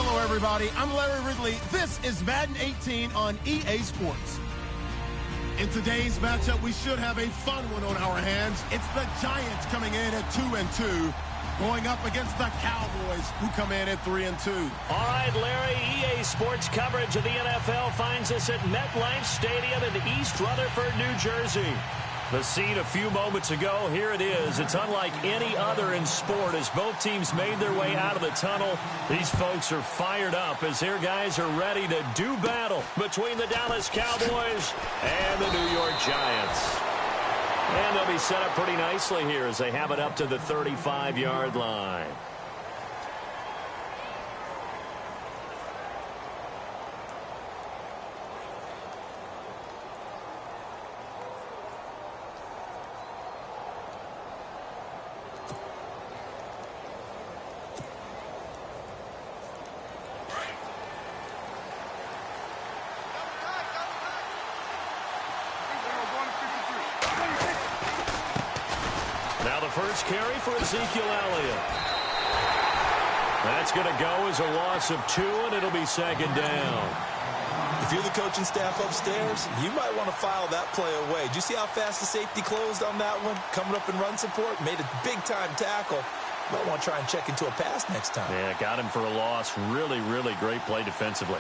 Hello, everybody. I'm Larry Ridley. This is Madden 18 on EA Sports. In today's matchup, we should have a fun one on our hands. It's the Giants coming in at 2-2, going up against the Cowboys, who come in at 3-2. All right, Larry, EA Sports coverage of the NFL finds us at MetLife Stadium in East Rutherford, New Jersey. The scene a few moments ago, here it is. It's unlike any other in sport as both teams made their way out of the tunnel. These folks are fired up as their guys are ready to do battle between the Dallas Cowboys and the New York Giants. And they'll be set up pretty nicely here as they have it up to the 35-yard line. First carry for Ezekiel Elliott. That's going to go as a loss of 2, and it'll be second down. If you're the coaching staff upstairs, you might want to file that play away. Did you see how fast the safety closed on that one? Coming up in run support, made a big-time tackle. Might want to try and check into a pass next time. Yeah, got him for a loss. Really, really great play defensively.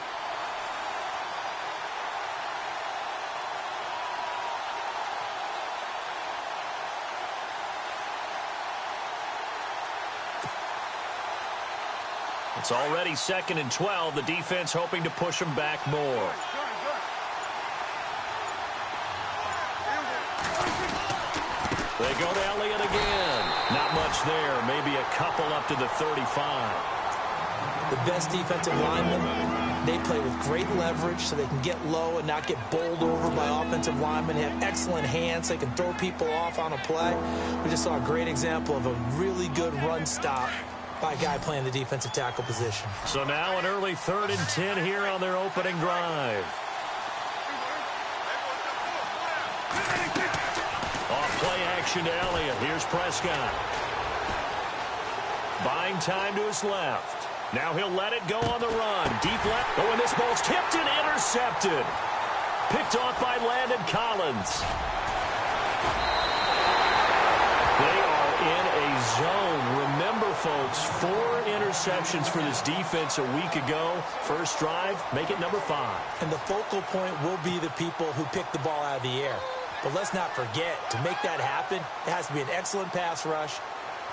It's already 2nd and 12. The defense hoping to push them back more. They go to Elliott again. Not much there. Maybe a couple up to the 35. The best defensive linemen, they play with great leverage so they can get low and not get bowled over by offensive linemen. They have excellent hands. They can throw people off on a play. We just saw a great example of a really good run stop by a guy playing the defensive tackle position. So now an early 3rd and 10 here on their opening drive. Off play action to Elliott. Here's Prescott. Buying time to his left. Now he'll let it go on the run. Deep left. Oh, and this ball's tipped and intercepted. Picked off by Landon Collins. They are in a zone. Remember, folks, 4 interceptions for this defense a week ago. First drive, make it number 5. And the focal point will be the people who pick the ball out of the air. But let's not forget, to make that happen, it has to be an excellent pass rush,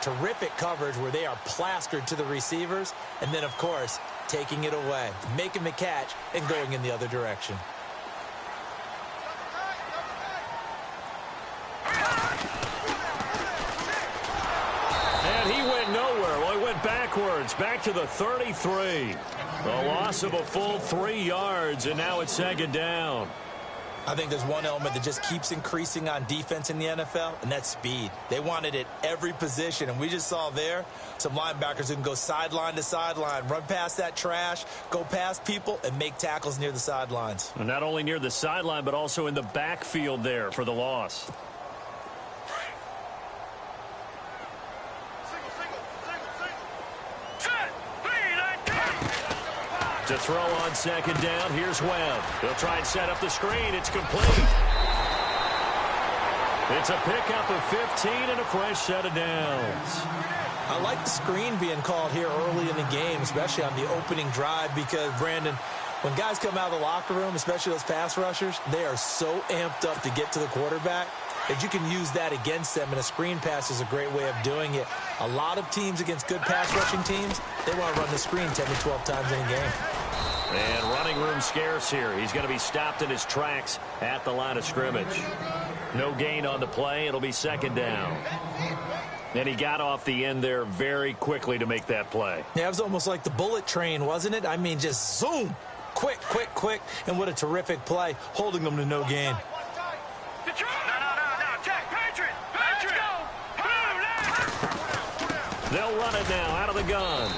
terrific coverage where they are plastered to the receivers, and then, of course, taking it away, making the catch, and going in the other direction. And he went nowhere. Well, he went backwards, back to the 33. A loss of a full 3 yards, and now it's 2nd down. I think there's one element that just keeps increasing on defense in the NFL, and that's speed. They want it at every position, and we just saw there some linebackers who can go sideline to sideline, run past that trash, go past people, and make tackles near the sidelines. And not only near the sideline, but also in the backfield there for the loss. To throw on 2nd down, here's Webb. He'll try and set up the screen. It's complete. It's a pickup of 15 and a fresh set of downs. I like the screen being called here early in the game, especially on the opening drive, because, Brandon, when guys come out of the locker room, especially those pass rushers, they are so amped up to get to the quarterback that you can use that against them, and a screen pass is a great way of doing it. A lot of teams against good pass rushing teams, they want to run the screen 10 to 12 times in a game. And running room scarce here. He's going to be stopped in his tracks at the line of scrimmage. No gain on the play. It'll be 2nd down. And he got off the end there very quickly to make that play. Yeah, it was almost like the bullet train, wasn't it? I mean, just zoom. Quick, quick, quick. And what a terrific play, holding them to no gain. They'll run it now out of the gun.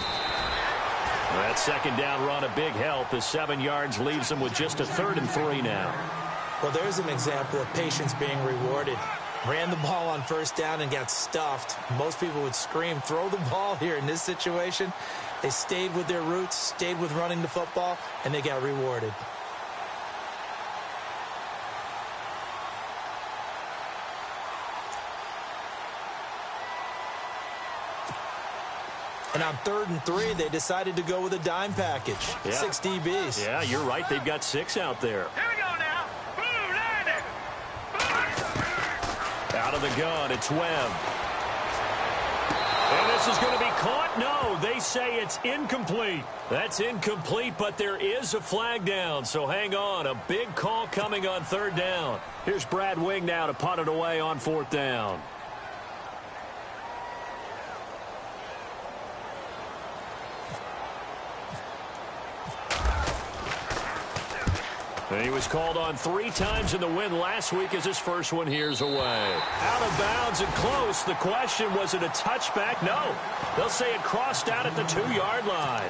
That 2nd down run a big help. The 7 yards leaves them with just a 3rd and 3 now. Well, there's an example of patience being rewarded. Ran the ball on 1st down and got stuffed. Most people would scream, throw the ball here in this situation. They stayed with their roots, stayed with running the football, and they got rewarded. And on 3rd and 3, they decided to go with a dime package. Yeah. 6 DBs. Yeah, you're right. They've got 6 out there. Here we go now. Boom, landed. Out of the gun, it's Webb. And this is going to be caught. No, they say it's incomplete. That's incomplete, but there is a flag down. So hang on. A big call coming on 3rd down. Here's Brad Wing now to punt it away on 4th down. And he was called on 3 times in the win last week as his first one here's away. Out of bounds and close. The question, was it a touchback? No. They'll say it crossed out at the 2-yard line.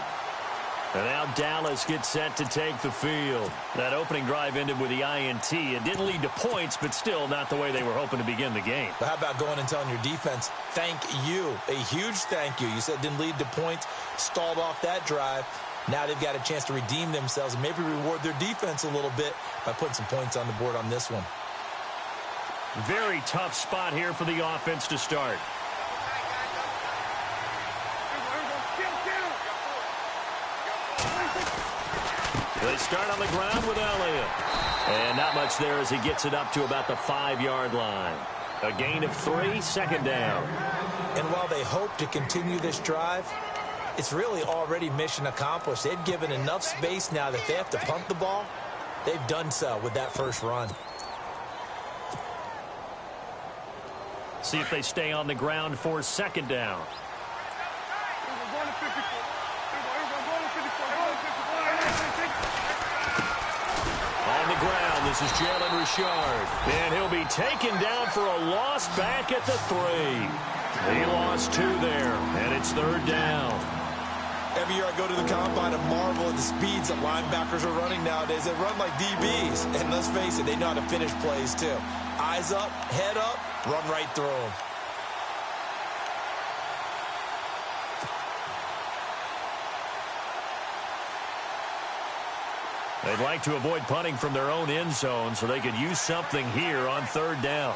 And now Dallas gets set to take the field. That opening drive ended with the INT. It didn't lead to points, but still not the way they were hoping to begin the game. But how about going and telling your defense, thank you, a huge thank you. You said it didn't lead to points, stalled off that drive. Now they've got a chance to redeem themselves and maybe reward their defense a little bit by putting some points on the board on this one. Very tough spot here for the offense to start. They start on the ground with Elliott. And not much there as he gets it up to about the 5-yard line. A gain of 3, 2nd down. And while they hope to continue this drive, it's really already mission accomplished. They've given enough space now that they have to punt the ball. They've done so with that first run. See if they stay on the ground for 2nd down. On the ground, this is Jalen Richard. And he'll be taken down for a loss back at the 3. He lost 2 there, and it's 3rd down. Every year I go to the combine and marvel at the speeds that linebackers are running nowadays. They run like DBs. And let's face it, they know how to finish plays too. Eyes up, head up, run right through them. They'd like to avoid punting from their own end zone so they could use something here on 3rd down.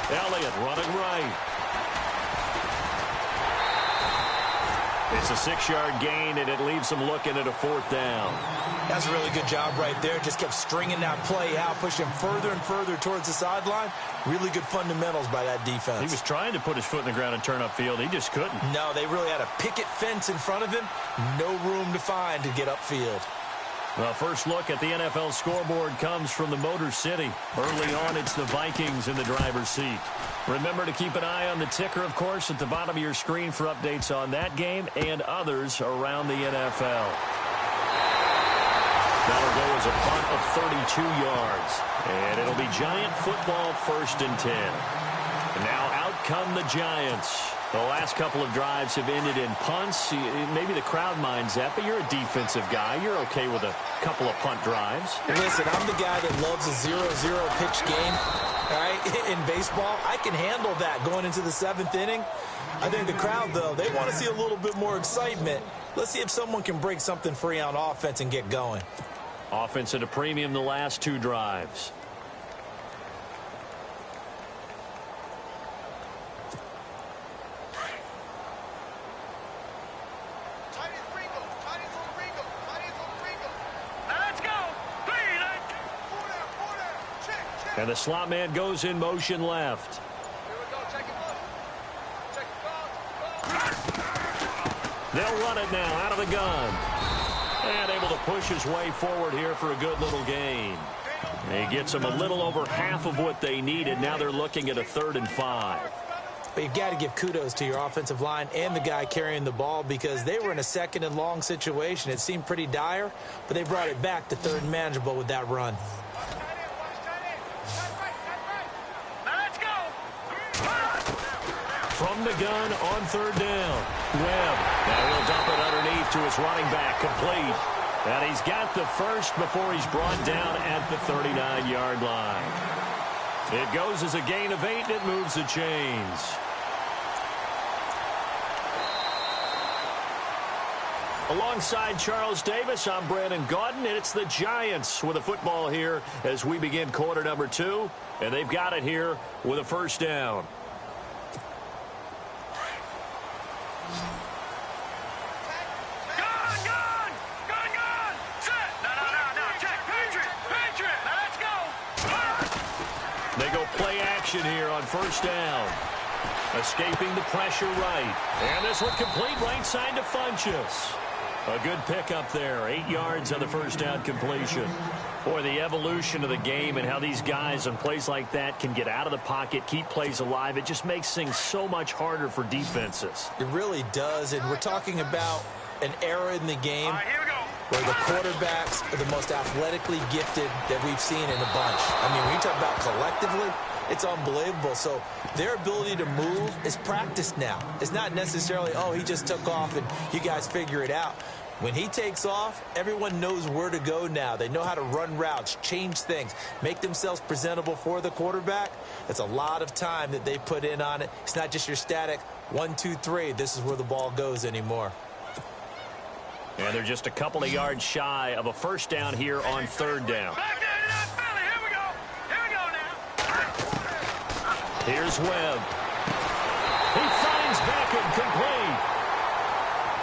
Elliott running right. It's a 6-yard gain, and it leaves them looking at a 4th down. That's a really good job right there. Just kept stringing that play out, pushing further and further towards the sideline. Really good fundamentals by that defense. He was trying to put his foot in the ground and turn upfield. He just couldn't. No, they really had a picket fence in front of him. No room to find to get upfield. Well, first look at the NFL scoreboard comes from the Motor City. Early on, it's the Vikings in the driver's seat. Remember to keep an eye on the ticker, of course, at the bottom of your screen for updates on that game and others around the NFL. That'll go as a punt of 32 yards. And it'll be Giant football, 1st and 10. And now out come the Giants. The last couple of drives have ended in punts. Maybe the crowd minds that, but you're a defensive guy. You're okay with a couple of punt drives. Listen, I'm the guy that loves a 0-0 pitch game. All right, in baseball, I can handle that going into the 7th inning. I think the crowd, though, they want to see a little bit more excitement. Let's see if someone can break something free on offense and get going. Offense at a premium the last 2 drives. And the slot man goes in motion left. They'll run it now out of the gun. And able to push his way forward here for a good little gain. He gets them a little over half of what they needed. Now they're looking at a 3rd and 5. But you've got to give kudos to your offensive line and the guy carrying the ball because they were in a 2nd and long situation. It seemed pretty dire, but they brought it back to 3rd and manageable with that run. From the gun on 3rd down. Webb. Now he'll dump it underneath to his running back. Complete. And he's got the first before he's brought down at the 39-yard line. It goes as a gain of 8, and it moves the chains. Alongside Charles Davis, I'm Brandon Gaudin, and it's the Giants with a football here as we begin quarter number 2, and they've got it here with a first down. They go play action here on first down. Escaping the pressure right. And this one complete right side to Funchess. A good pickup there. 8 yards on the first down completion. Boy, the evolution of the game and how these guys on plays like that can get out of the pocket, keep plays alive, it just makes things so much harder for defenses. It really does, and we're talking about an era in the game where the quarterbacks are the most athletically gifted that we've seen in a bunch. I mean, when you talk about collectively, it's unbelievable. So their ability to move is practiced now. It's not necessarily, oh, he just took off and you guys figure it out. When he takes off, everyone knows where to go now. They know how to run routes, change things, make themselves presentable for the quarterback. It's a lot of time that they put in on it. It's not just your static 1, 2, 3. This is where the ball goes anymore. And they're just a couple of yards shy of a first down here on third down. Here's Webb. He finds Beckham complete.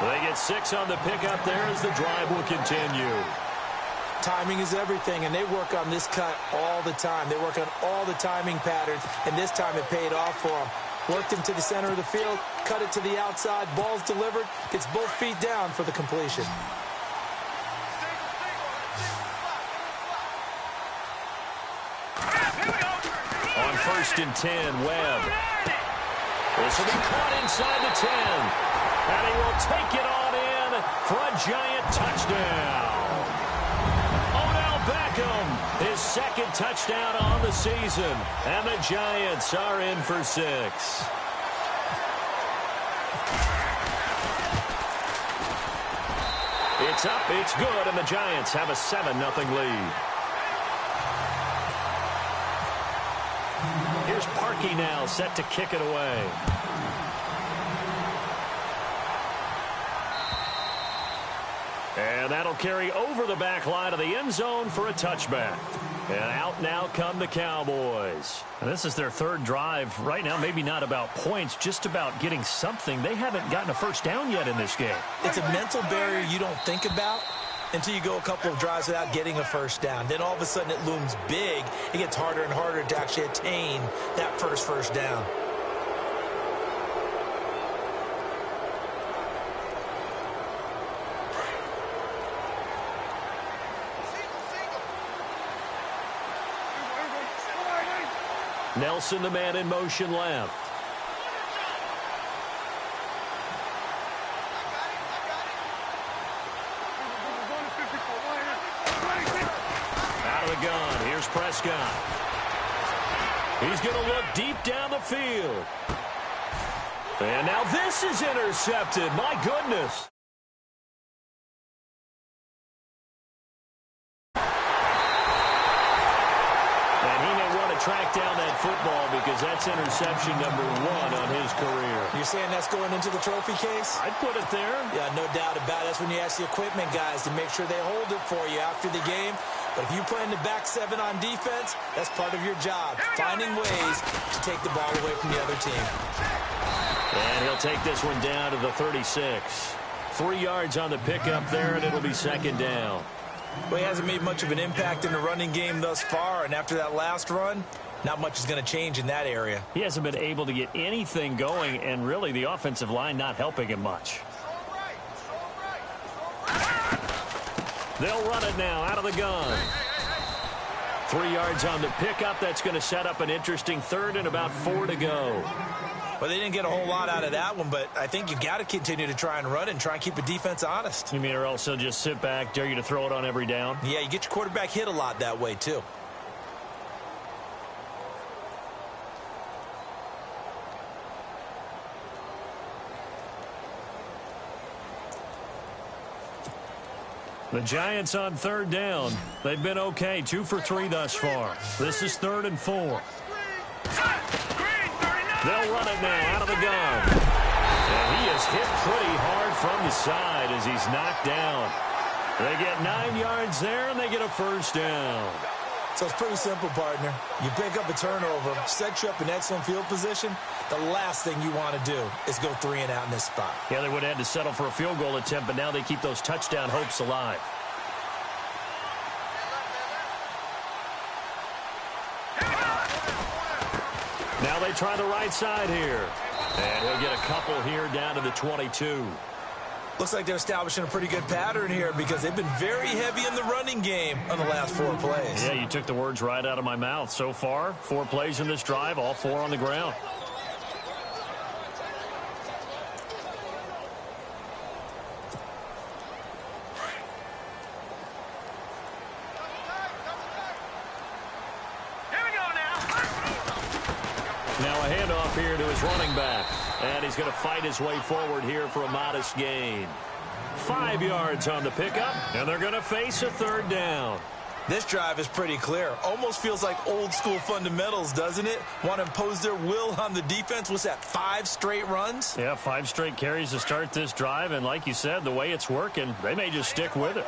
They get 6 on the pickup there as the drive will continue. Timing is everything, and they work on this cut all the time. They work on all the timing patterns, and this time it paid off for them. Worked him to the center of the field, cut it to the outside, ball's delivered, gets both feet down for the completion. On 1st and 10, Webb. This will be caught inside the 10. And he will take it on in for a Giant touchdown. Odell Beckham, his second touchdown on the season. And the Giants are in for 6. It's up, it's good, and the Giants have a 7-0 lead. Here's Parkey now, set to kick it away. And that'll carry over the back line of the end zone for a touchback. And out now come the Cowboys. And this is their third drive. Right now, maybe not about points, just about getting something. They haven't gotten a first down yet in this game. It's a mental barrier you don't think about until you go a couple of drives without getting a first down. Then all of a sudden it looms big. It gets harder and harder to actually attain that first down. Nelson, the man in motion left. Out of the gun. Here's Prescott. He's going to look deep down the field. And now this is intercepted. My goodness. Track down that football because that's interception number 1 on his career. You're saying that's going into the trophy case? I'd put it there. Yeah, no doubt about it. That's when you ask the equipment guys to make sure they hold it for you after the game. But if you play in the back 7 on defense, that's part of your job, finding ways to take the ball away from the other team. And he'll take this one down to the 36. 3 yards on the pickup there, and it'll be second down. Well, he hasn't made much of an impact in the running game thus far, and after that last run, not much is going to change in that area. He hasn't been able to get anything going, and really the offensive line not helping him much. They'll run it now out of the gun. 3 yards on the pickup. That's going to set up an interesting third and about 4 to go. Well, they didn't get a whole lot out of that one, but I think you've got to continue to try and run and try and keep the defense honest. You mean or else they'll just sit back, dare you to throw it on every down? Yeah, you get your quarterback hit a lot that way, too. The Giants on third down. They've been okay, 2 for 3 thus far. This is 3rd and 4. They'll run it now out of the gun. And he is hit pretty hard from the side as he's knocked down. They get 9 yards there, and they get a first down. So it's pretty simple, partner. You pick up a turnover, set you up in excellent field position. The last thing you want to do is go 3 and out in this spot. Yeah, they would have had to settle for a field goal attempt, but now they keep those touchdown hopes alive. Now they try the right side here. And he'll get a couple here down to the 22. Looks like they're establishing a pretty good pattern here because they've been very heavy in the running game on the last 4 plays. Yeah, you took the words right out of my mouth. So far, 4 plays in this drive, all 4 on the ground. Now a handoff here to his running back. And he's going to fight his way forward here for a modest gain. 5 yards on the pickup, and they're going to face a 3rd down. This drive is pretty clear. Almost feels like old school fundamentals, doesn't it? Want to impose their will on the defense. What's that, 5 straight runs? Yeah, 5 straight carries to start this drive. And like you said, the way it's working, they may just stick with it.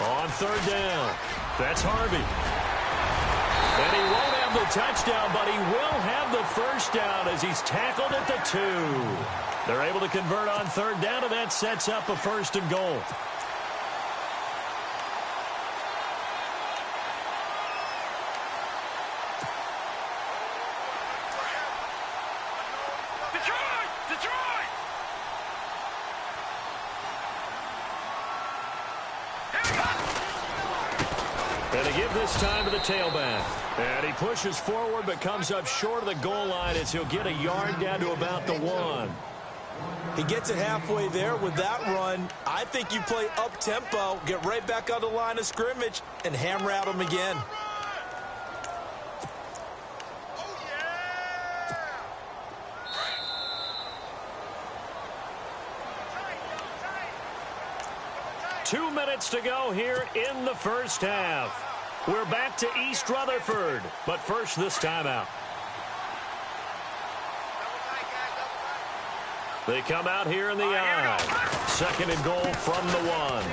On 3rd down, that's Harvey. And he won't have the touchdown, but he will have the first down as he's tackled at the 2. They're able to convert on 3rd down, and that sets up a 1st and goal. And they give this time to the tailback. And he pushes forward but comes up short of the goal line as he'll get a yard down to about the 1. He gets it halfway there with that run. I think you play up-tempo, get right back on the line of scrimmage, and hammer at him again. Two minutes to go here in the first half. We're back to East Rutherford, but first this timeout. They come out here in the I. 2nd and goal from the 1.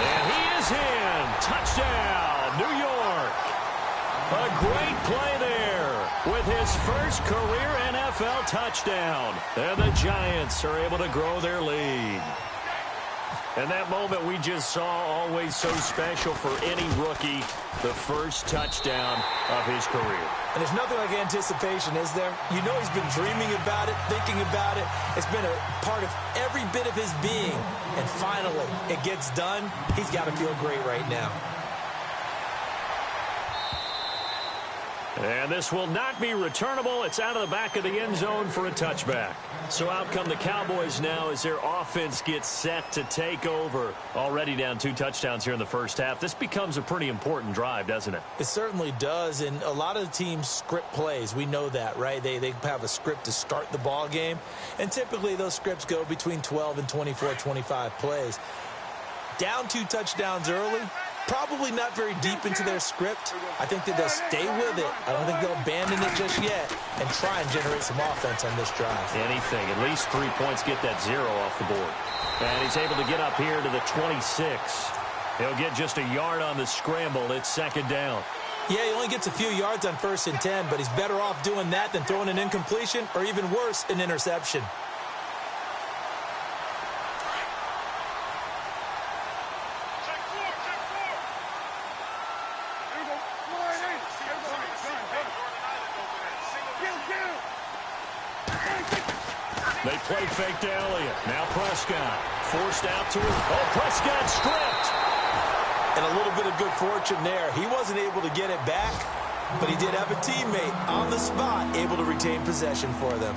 And he is in. Touchdown, New York. A great play there with his first career NFL touchdown. And the Giants are able to grow their lead. And that moment we just saw, always so special for any rookie, the first touchdown of his career. And there's nothing like anticipation, is there? You know he's been dreaming about it, thinking about it. It's been a part of every bit of his being. And finally, it gets done. He's got to feel great right now. And this will not be returnable. It's out of the back of the end zone for a touchback. So out come the Cowboys now as their offense gets set to take over. Already down 2 touchdowns here in the first half. This becomes a pretty important drive, doesn't it? It certainly does, and a lot of the teams script plays. We know that, right? They have a script to start the ball game, and typically those scripts go between 12 and 24, 25 plays. Down 2 touchdowns early. Probably not very deep into their script. I think that they'll stay with it. I don't think they'll abandon it just yet and try and generate some offense on this drive. Anything. At least 3 points, get that 0 off the board. And he's able to get up here to the 26. He'll get just a yard on the scramble. It's 2nd down. Yeah, he only gets a few yards on 1st and 10, but he's better off doing that than throwing an incompletion or even worse, an interception. They play fake to Elliott. Now Prescott forced out to him. Oh, Prescott stripped. And a little bit of good fortune there. He wasn't able to get it back, but he did have a teammate on the spot able to retain possession for them.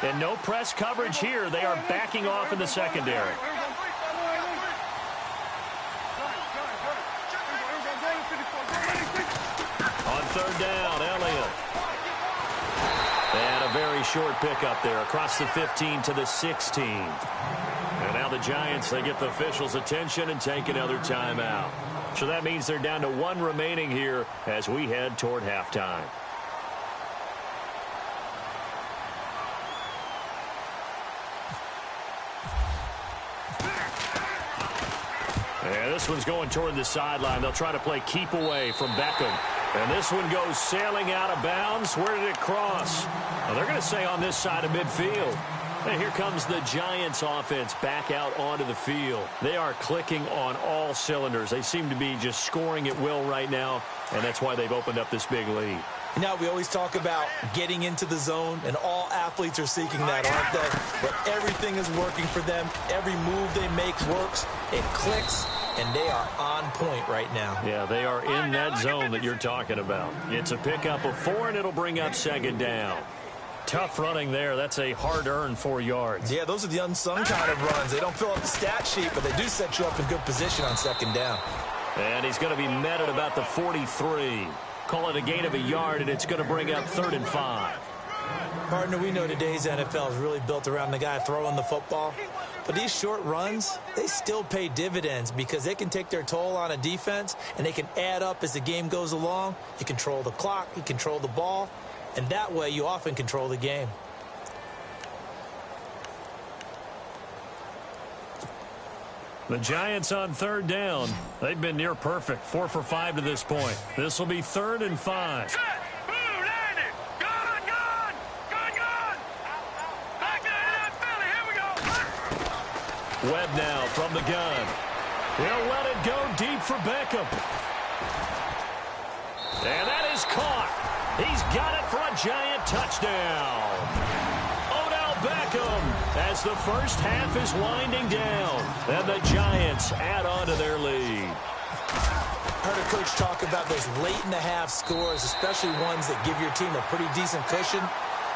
And no press coverage here. They are backing off in the secondary. On third down, Elliott. And a very short pickup there across the 15 to the 16. And now the Giants, they get the officials' attention and take another timeout. So that means they're down to one remaining here as we head toward halftime. And this one's going toward the sideline. They'll try to play keep away from Beckham. And this one goes sailing out of bounds. Where did it cross? Well, they're going to say on this side of midfield. And here comes the Giants offense back out onto the field. They are clicking on all cylinders. They seem to be just scoring at will right now, and that's why they've opened up this big lead. Now, we always talk about getting into the zone, and all athletes are seeking that, aren't they? Where everything is working for them. Every move they make works. It clicks, and they are on point right now. Yeah, they are in that zone that you're talking about. It's a pickup of 4, and it'll bring up second down. Tough running there. That's a hard-earned 4 yards. Yeah, those are the unsung kind of runs. They don't fill up the stat sheet, but they do set you up in good position on second down. And he's going to be met at about the 43. Call it a gain of a yard, and it's going to bring up 3rd and 5. Partner, we know today's NFL is really built around the guy throwing the football. But these short runs, they still pay dividends because they can take their toll on a defense, and they can add up as the game goes along. You control the clock, you control the ball, and that way you often control the game. The Giants on third down. They've been near perfect. 4 for 5 to this point. This will be 3rd and 5. Set. Boom, landed. Gone. Back there, Philly. Here we go. Webb now from the gun. He'll let it go deep for Beckham. And that is caught. He's got it for a Giant touchdown. Beckham as the first half is winding down, and the Giants add on to their lead. I heard a coach talk about those late-in-the-half scores, especially ones that give your team a pretty decent cushion.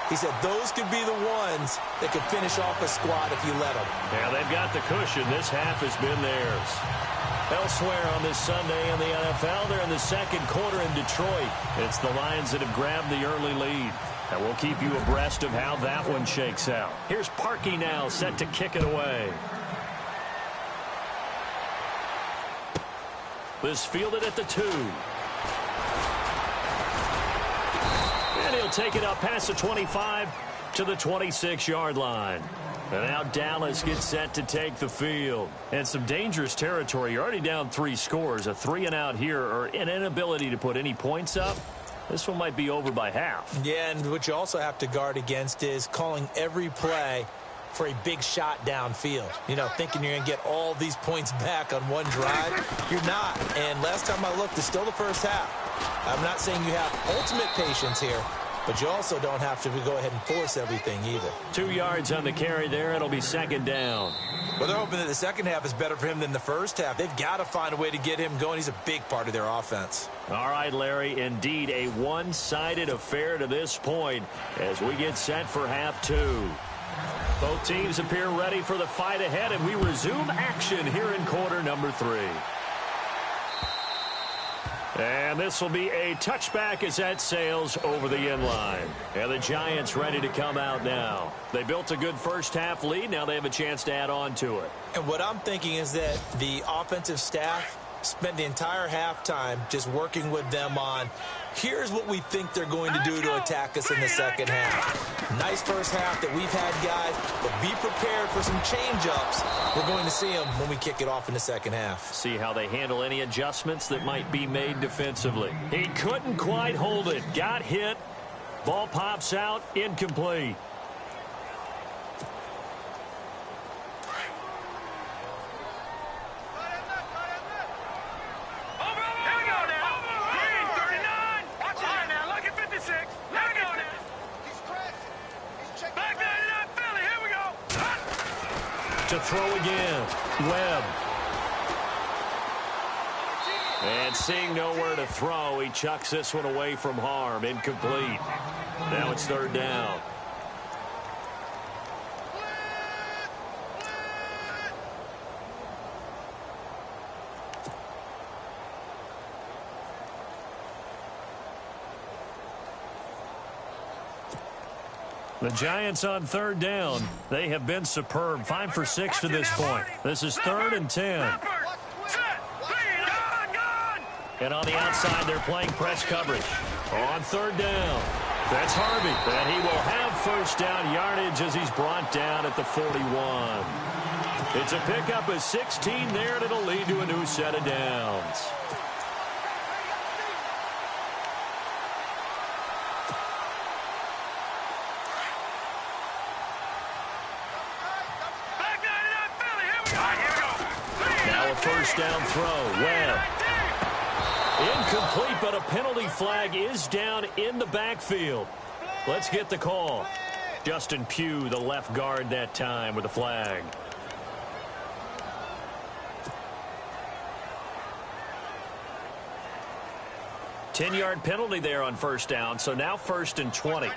He said those could be the ones that could finish off a squad if you let them. Yeah, they've got the cushion. This half has been theirs. Elsewhere on this Sunday in the NFL, they're in the second quarter in Detroit. It's the Lions that have grabbed the early lead. And we'll keep you abreast of how that one shakes out. Here's Parkey now, set to kick it away. This fielded at the 2. And he'll take it up past the 25 to the 26-yard line. And now Dallas gets set to take the field. And some dangerous territory. You're already down 3 scores. A 3-and-out here, or an inability to put any points up. This one might be over by half. Yeah, and what you also have to guard against is calling every play for a big shot downfield. You know, thinking you're going to get all these points back on one drive. You're not. And last time I looked, it's still the first half. I'm not saying you have ultimate patience here, but you also don't have to go ahead and force everything either. 2 yards on the carry there. It'll be second down. Well, they're hoping that the second half is better for him than the first half. They've got to find a way to get him going. He's a big part of their offense. All right, Larry, indeed a one-sided affair to this point as we get set for half 2. Both teams appear ready for the fight ahead, and we resume action here in quarter number 3. And this will be a touchback as that sails over the end line. And the Giants ready to come out now. They built a good first half lead. Now they have a chance to add on to it. And what I'm thinking is that the offensive staff spent the entire halftime just working with them on, here's what we think they're going to do to attack us in the second half. Nice first half that we've had, guys, but be prepared for some change-ups. We're going to see them when we kick it off in the second half. See how they handle any adjustments that might be made defensively. He couldn't quite hold it. Got hit. Ball pops out. Incomplete. To throw again. Webb. And seeing nowhere to throw, he chucks this one away from harm. Incomplete. Now it's third down. The Giants on third down. They have been superb. 5 for 6 to this point. This is 3rd and 10. And on the outside, they're playing press coverage. On third down, that's Harvey. And he will have first down yardage as he's brought down at the 41. It's a pickup of 16 there, and it'll lead to a new set of downs. Now a first down throw. Webb. Incomplete, but a penalty flag is down in the backfield. Let's get the call. Justin Pugh, the left guard that time with the flag. Ten-yard penalty there on first down, so now 1st and 20.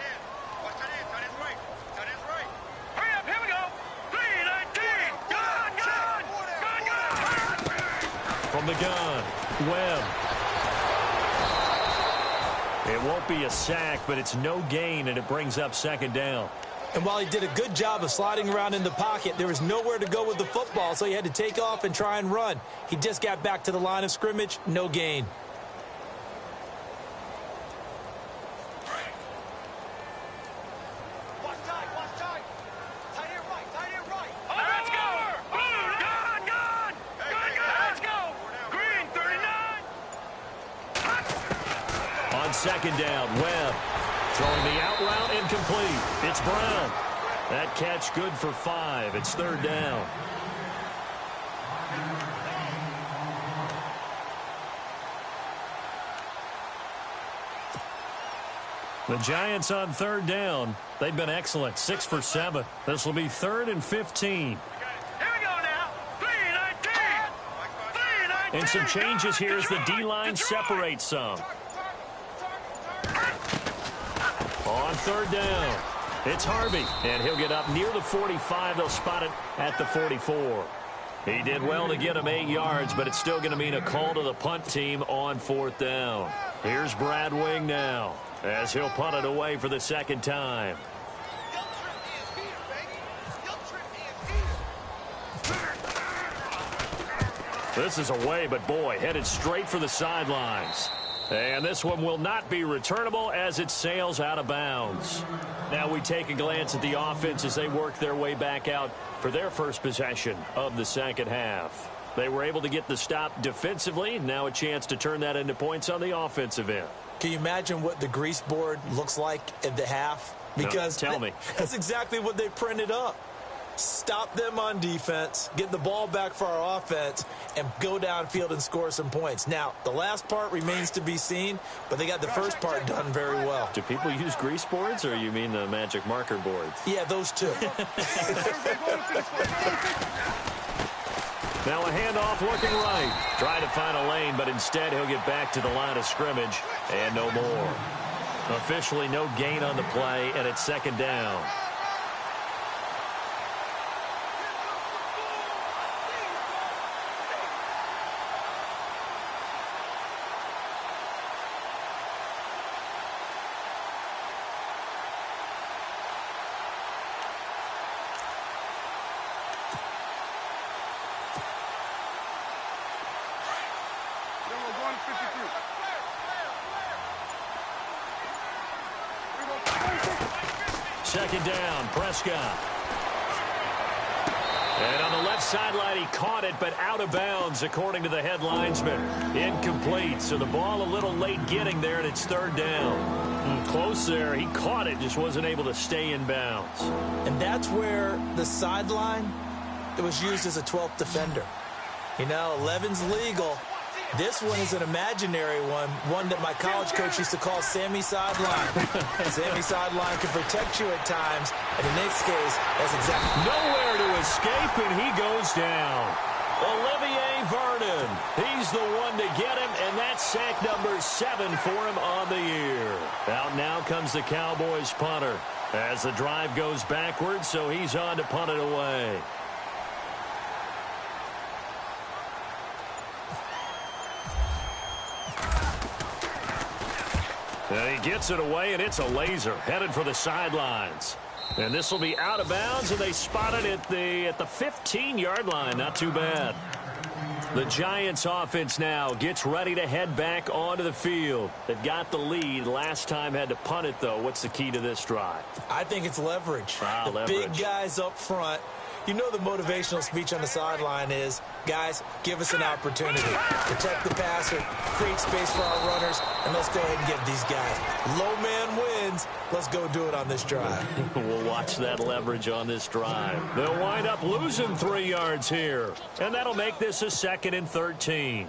From the gun, Webb. It won't be a sack, but it's no gain, and it brings up 2nd down. And while he did a good job of sliding around in the pocket, there was nowhere to go with the football, so he had to take off and try and run. He just got back to the line of scrimmage, no gain. Second down, Webb throwing the out route, incomplete. It's Brown. That catch good for 5. It's 3rd down. The Giants on 3rd down. They've been excellent. 6 for 7. This will be 3rd and 15. And some changes here as the D-line separates some. On 3rd down, it's Harvey, and he'll get up near the 45. They'll spot it at the 44. He did well to get him 8 yards, but it's still going to mean a call to the punt team on 4th down. Here's Brad Wing now, as he'll punt it away for the 2nd time. This is away, but boy, headed straight for the sidelines. And this one will not be returnable as it sails out of bounds. Now we take a glance at the offense as they work their way back out for their first possession of the 2nd half. They were able to get the stop defensively. Now a chance to turn that into points on the offensive end. Can you imagine what the grease board looks like at the half? Because no, tell me. That's exactly what they printed up. Stop them on defense, get the ball back for our offense, and go downfield and score some points. Now, the last part remains to be seen, but they got the first part done very well. Do people use grease boards, or you mean the magic marker boards? Yeah, those two. Now a handoff looking right. Trying to find a lane, but instead he'll get back to the line of scrimmage, and no more. Officially no gain on the play, and it's 2nd down. Second down, Prescott. And on the left sideline, he caught it, but out of bounds, according to the head linesman. Incomplete, so the ball a little late getting there, and it's 3rd down. Close there. He caught it, just wasn't able to stay in bounds. And that's where the sideline, it was used as a 12th defender. You know, 11's legal. This one is an imaginary one that my college coach used to call Sammy Sideline. Sammy Sideline can protect you at times, and in this case, that's exactly... Nowhere to escape, and he goes down. Olivier Vernon, he's the one to get him, and that's sack number 7 for him on the year. Out now comes the Cowboys punter as the drive goes backwards, so he's on to punt it away. And he gets it away, and it's a laser headed for the sidelines. And this will be out of bounds, and they spot it at the 15-yard line. Not too bad. The Giants offense now gets ready to head back onto the field. They've got the lead. Last time had to punt it, though. What's the key to this drive? I think it's leverage. Leverage. Big guys up front. You know the motivational speech on the sideline is, guys, give us an opportunity. Protect the passer, create space for our runners, and let's go ahead and get these guys. Low man wins. Let's go do it on this drive. We'll watch that leverage on this drive. They'll wind up losing 3 yards here, and that'll make this a 2nd and 13.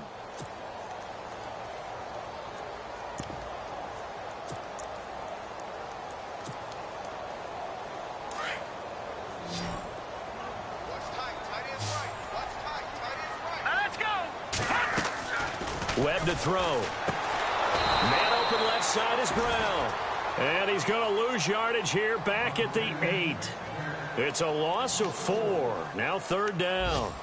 Webb to throw. Man open left side is Brown. And he's going to lose yardage here back at the 8. It's a loss of 4. Now 3rd down.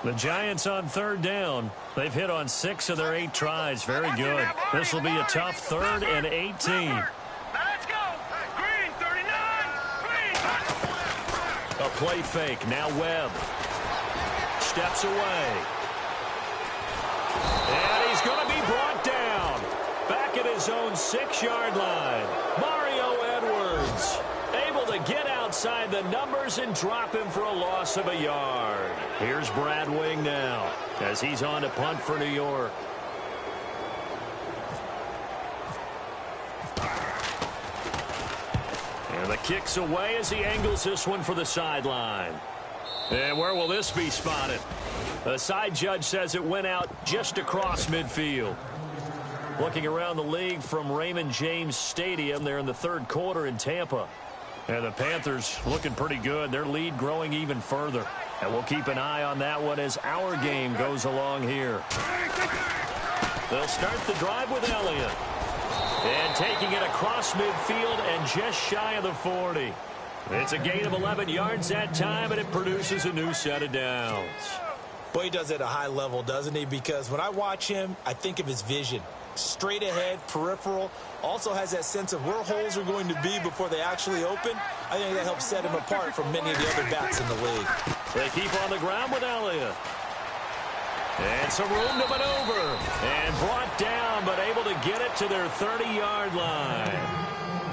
The Giants on 3rd down. They've hit on 6 of their 8 tries. Very good. This will be a tough 3rd and 18. A play fake. Now Webb steps away. And he's going to be brought down. Back at his own 6-yard line. Mario Edwards able to get outside the numbers and drop him for a loss of a yard. Here's Brad Wing now as he's on to punt for New York. And the kick's away as he angles this one for the sideline. And where will this be spotted? The side judge says it went out just across midfield. Looking around the league from Raymond James Stadium, they're in the 3rd quarter in Tampa. And the Panthers looking pretty good. Their lead growing even further. And we'll keep an eye on that one as our game goes along here. They'll start the drive with Elliott. And taking it across midfield and just shy of the 40. It's a gain of 11 yards that time, and it produces a new set of downs. Boy, he does it at a high level, doesn't he? Because when I watch him, I think of his vision. Straight ahead, peripheral. Also has that sense of where holes are going to be before they actually open. I think that helps set him apart from many of the other backs in the league. They keep on the ground with Elliott. And some room to maneuver. And brought down, but able to get it to their 30-yard line.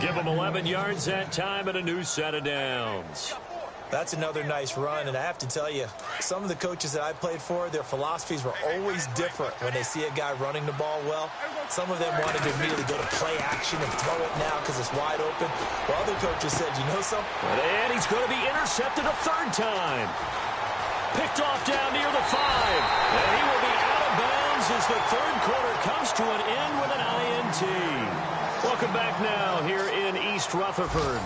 Give them 11 yards that time and a new set of downs. That's another nice run, and I have to tell you, some of the coaches that I played for, their philosophies were always different when they see a guy running the ball well. Some of them wanted to immediately go to play action and throw it now because it's wide open. While other coaches said, you know something? And he's going to be intercepted a 3rd time. Picked off down near the 5. And he will be out of bounds as the 3rd quarter comes to an end with an INT. Welcome back now here in East Rutherford.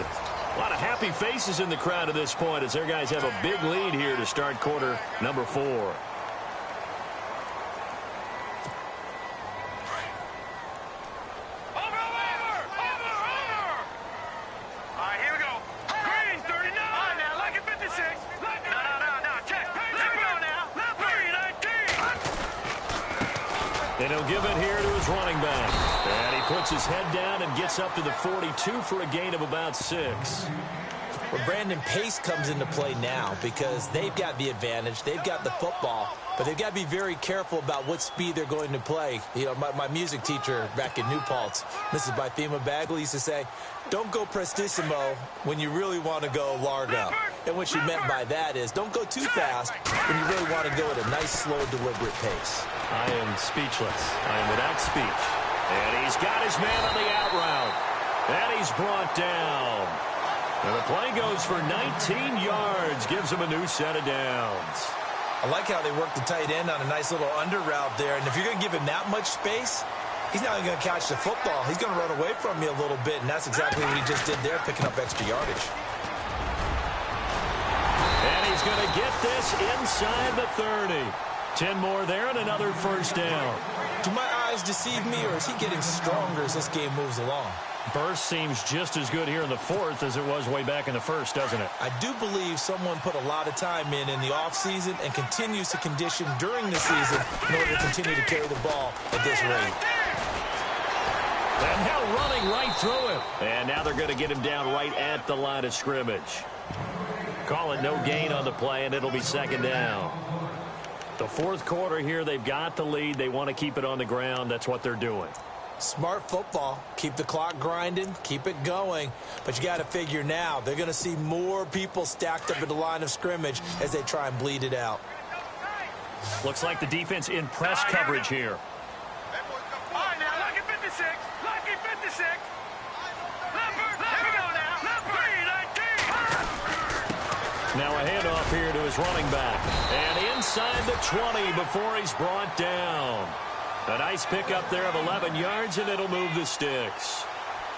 A lot of happy faces in the crowd at this point as their guys have a big lead here to start quarter number 4. Over, over, over. All right, here we go. Green, 39. All right, now, like it 56. No, check. Let's go now. Green, 19. And he'll give it here to his running back. And he puts his head down and gets up to the 42 for a gain of about 6. Well, Brandon, pace comes into play now because they've got the advantage. They've got the football, but they've got to be very careful about what speed they're going to play. You know, my music teacher back in New Paltz, Mrs. Bythema Bagley, used to say, don't go prestissimo when you really want to go largo. And what she meant by that is don't go too fast when you really want to go at a nice, slow, deliberate pace. I am speechless. I am without speech. And he's got his man on the out route. And he's brought down. And the play goes for 19 yards. Gives him a new set of downs. I like how they work the tight end on a nice little under route there. And if you're going to give him that much space, he's not going to catch the football. He's going to run away from you a little bit. And that's exactly what he just did there, picking up extra yardage. And he's going to get this inside the 30. 10 more there and another 1st down. Do my eyes deceive me, or is he getting stronger as this game moves along? Burst seems just as good here in the fourth as it was way back in the first, doesn't it? I do believe someone put a lot of time in the offseason and continues to condition during the season in order to continue to carry the ball at this rate. And now running right through him. And now they're going to get him down right at the line of scrimmage. Call it no gain on the play, and it'll be second down. The fourth quarter here, they've got the lead. They want to keep it on the ground. That's what they're doing. Smart football. Keep the clock grinding. Keep it going. But you got to figure now, they're going to see more people stacked up at the line of scrimmage as they try and bleed it out. Looks like the defense in press coverage here. All right, now, lucky 56. Lucky 56. Leopard, here we go now. Leopard, 319. Now a handoff here to his running back. And inside the 20 before he's brought down. A nice pickup there of 11 yards, and it'll move the sticks.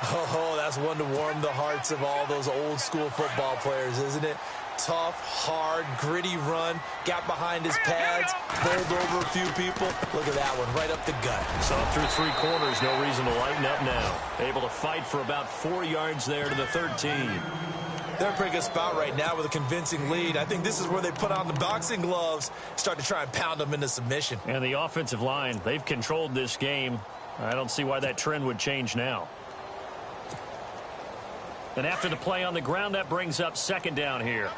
Oh, that's one to warm the hearts of all those old school football players, isn't it? Tough, hard, gritty run, got behind his pads, bowled over a few people. Look at that one, right up the gut. So through three quarters, no reason to lighten up now. Able to fight for about 4 yards there to the 13. They're in a pretty good spot right now with a convincing lead. I think this is where they put on the boxing gloves, start to try and pound them into submission. And the offensive line, they've controlled this game. I don't see why that trend would change now. And after the play on the ground, that brings up second down here.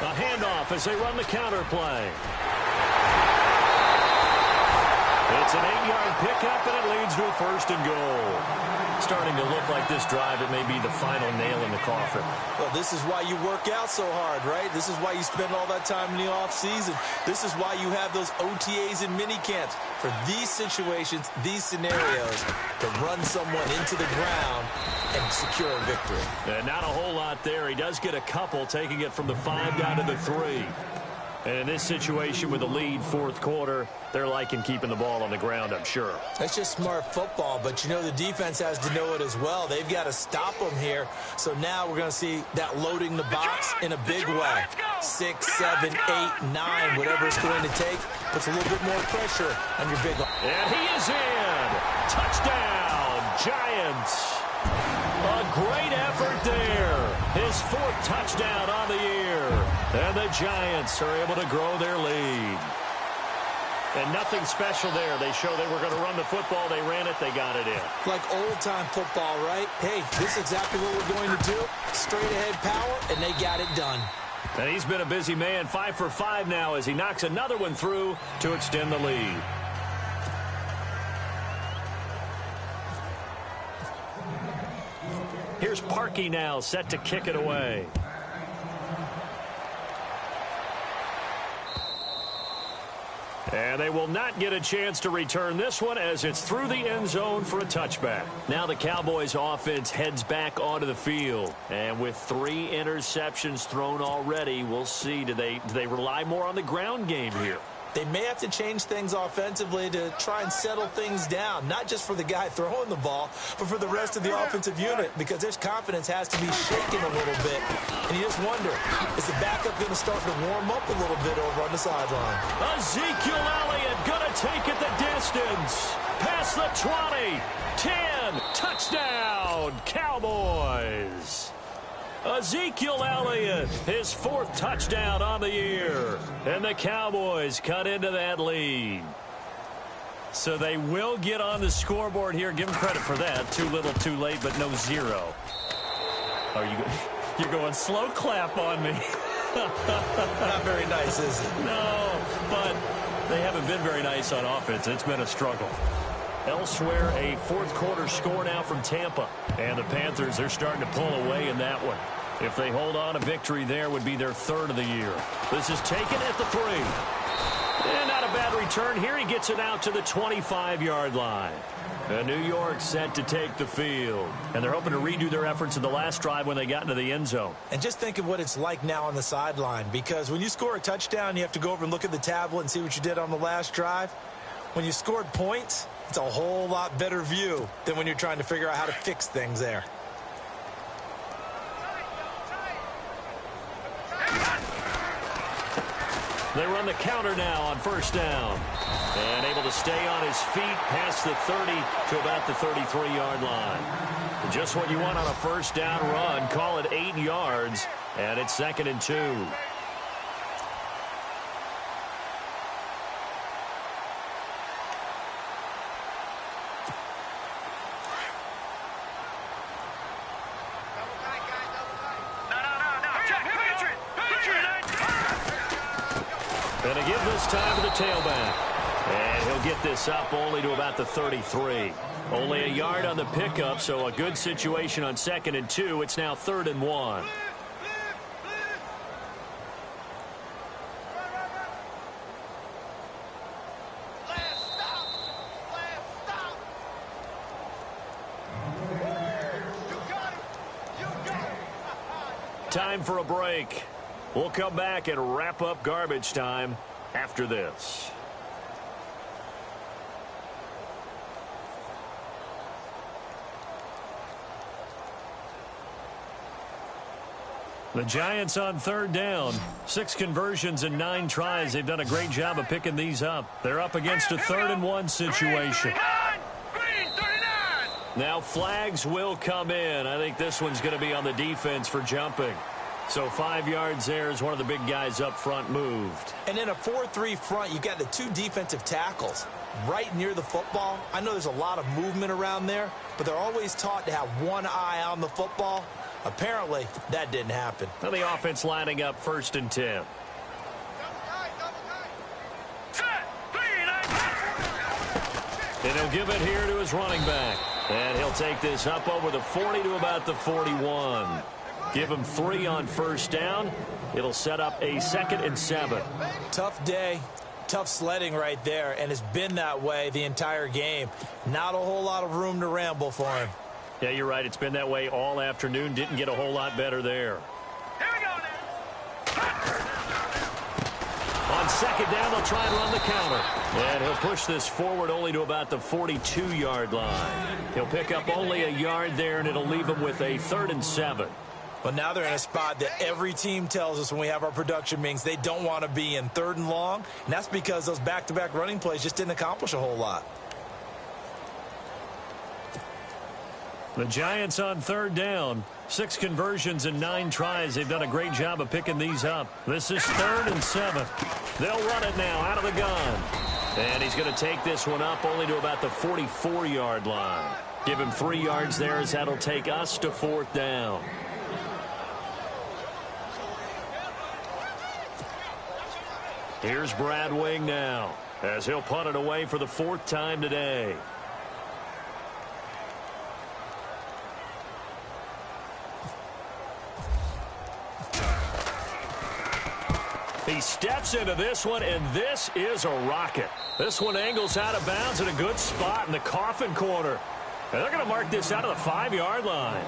A handoff as they run the counter play. It's an 8-yard pickup, and it leads to a first and goal. Starting to look like this drive, it may be the final nail in the coffin. Well, this is why you work out so hard, right? This is why you spend all that time in the offseason. This is why you have those OTAs and mini camps. For these situations, these scenarios, to run someone into the ground and secure a victory. And not a whole lot there. He does get a couple, taking it from the 5 down to the 3. And in this situation with the lead, fourth quarter, they're liking keeping the ball on the ground, I'm sure. That's just smart football, but you know the defense has to know it as well. They've got to stop them here. So now we're going to see that loading the box in a big way. 6, 7, 8, 9, whatever it's going to take, puts a little bit more pressure on your big. And he is in. Touchdown, Giants. A great effort there. His fourth touchdown on the year. And the Giants are able to grow their lead. And nothing special there. They show they were going to run the football. They ran it. They got it in. Like old-time football, right? Hey, this is exactly what we're going to do. Straight-ahead power, and they got it done. And he's been a busy man. 5 for 5 now as he knocks another one through to extend the lead. Here's Parkey now, set to kick it away. And they will not get a chance to return this one as it's through the end zone for a touchback. Now the Cowboys offense heads back onto the field. And with 3 interceptions thrown already, we'll see. Do they rely more on the ground game here? They may have to change things offensively to try and settle things down, not just for the guy throwing the ball, but for the rest of the offensive unit, because their confidence has to be shaken a little bit. And you just wonder, is the backup going to start to warm up a little bit over on the sideline? Ezekiel Elliott going to take it the distance. Past the 20, 10, touchdown, Cowboys. Ezekiel Elliott, his 4th touchdown on the year. And the Cowboys cut into that lead. So they will get on the scoreboard here. Give them credit for that. Too little, too late, but no 0. You're going slow clap on me. Not very nice, is it? No, but they haven't been very nice on offense. It's been a struggle. Elsewhere, a fourth quarter score now from Tampa. And the Panthers, they're starting to pull away in that one. If they hold on, a victory there would be their 3rd of the year. This is taken at the 3. And not a bad return here. He gets it out to the 25-yard line. And New York set to take the field. And they're hoping to redo their efforts in the last drive when they got into the end zone. And just think of what it's like now on the sideline. Because when you score a touchdown, you have to go over and look at the tablet and see what you did on the last drive. When you scored points, it's a whole lot better view than when you're trying to figure out how to fix things there. They run the counter now on first down. And able to stay on his feet past the 30 to about the 33-yard line. Just what you want on a first down run. Call it 8 yards, and it's 2nd and 2. And a give this time to the tailback. And he'll get this up only to about the 33. Only a yard on the pickup, so a good situation on 2nd and 2. It's now 3rd and 1. Time for a break. We'll come back and wrap up garbage time after this. The Giants on 3rd down. 6 conversions and 9 tries. They've done a great job of picking these up. They're up against a 3rd and 1 situation. Now flags will come in. I think this one's going to be on the defense for jumping. So 5 yards there as one of the big guys up front moved. And in a 4-3 front, you got the 2 defensive tackles right near the football. I know there's a lot of movement around there, but they're always taught to have one eye on the football. Apparently, that didn't happen. Now the offense lining up 1st and 10. And he'll give it here to his running back. And he'll take this up over the 40 to about the 41. Give him 3 on first down. It'll set up a 2nd and 7. Tough day, tough sledding right there, and it's been that way the entire game. Not a whole lot of room to ramble for him. Yeah, you're right. It's been that way all afternoon. Didn't get a whole lot better there. Here we go now. On 2nd down, they'll try and run the counter. And he'll push this forward only to about the 42-yard line. He'll pick up only a yard there, and it'll leave him with a 3rd and 7. But now they're in a spot that every team tells us when we have our production meetings they don't want to be in, 3rd and long. And that's because those back-to-back running plays just didn't accomplish a whole lot. The Giants on 3rd down. 6 conversions and 9 tries. They've done a great job of picking these up. This is 3rd and 7. They'll run it now out of the gun. And he's going to take this one up only to about the 44-yard line. Give him 3 yards there as that'll take us to 4th down. Here's Brad Wing now as he'll punt it away for the 4th time today. He steps into this one, and this is a rocket. This one angles out of bounds in a good spot in the coffin corner. And they're going to mark this out of the 5-yard line.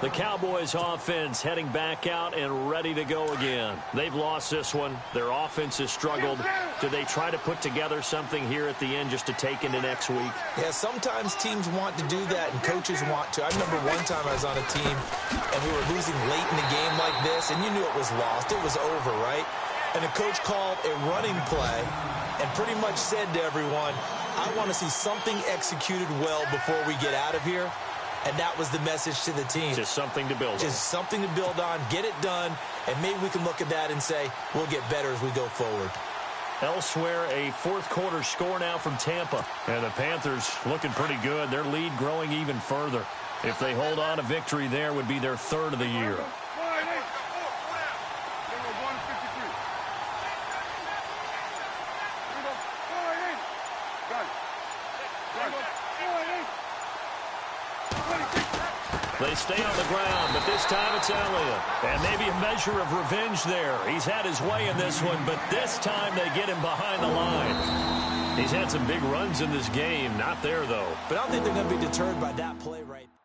The Cowboys offense heading back out and ready to go again. They've lost this one. Their offense has struggled. Do they try to put together something here at the end just to take into next week? Yeah, sometimes teams want to do that and coaches want to. I remember one time I was on a team and we were losing late in the game like this, and you knew it was lost. It was over, right? And the coach called a running play and pretty much said to everyone, I want to see something executed well before we get out of here. And that was the message to the team. Just something to build on. Just something to build on, get it done, and maybe we can look at that and say, we'll get better as we go forward. Elsewhere, a 4th quarter score now from Tampa. And the Panthers looking pretty good. Their lead growing even further. If they hold on, a victory there would be their 3rd of the year. They stay on the ground, but this time it's Elliott. And maybe a measure of revenge there. He's had his way in this one, but this time they get him behind the line. He's had some big runs in this game. Not there, though. But I don't think they're going to be deterred by that play right there.